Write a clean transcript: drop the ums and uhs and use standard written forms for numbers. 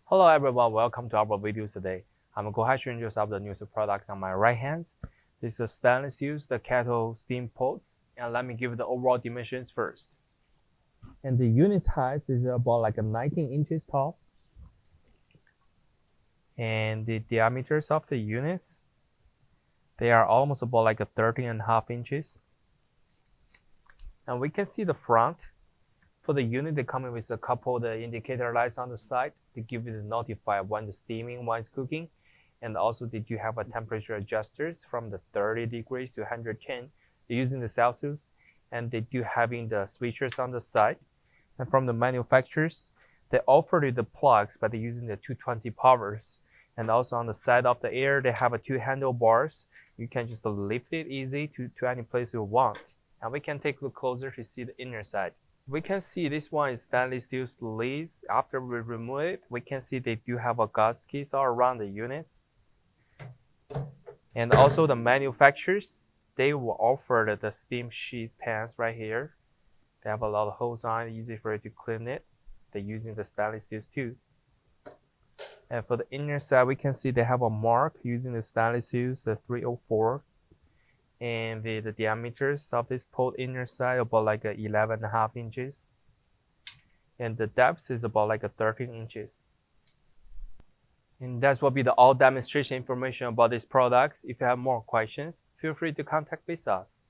Hello everyone, welcome to our video today. I'm going to introduce the new products on my right hand. This is a stainless steel, the Kettle steam pots, and let me give the overall dimensions first. And the unit's height is about like a 19 inches tall. And the diameters of the units, they are almost about like a 13.5 inches. And we can see the front. For the unit, they come with a couple of the indicator lights on the side to give you the notify when the steaming, when it's cooking. And also they do have a temperature adjusters from the 30 degrees to 110 using the Celsius. And they do having the switches on the side. And from the manufacturers, they offer you the plugs, but they're using the 220 powers. And also on the side of the air, they have a 2 handlebars. You can just lift it easy to any place you want. And we can take a look closer to see the inner side. We can see this one is stainless steel sleeves. After we remove it, we can see they do have a gaskets all around the units. And also the manufacturers, they will offer the steam sheets pans right here. They have a lot of holes on it, easy for you to clean it. They're using the stainless steel too. And for the inner side, we can see they have a mark using the stainless steel, the 304. And the diameters of this pot inner side about like 11.5 inches. And the depth is about like 13 inches. And that will be the all demonstration information about these products. If you have more questions, feel free to contact with us.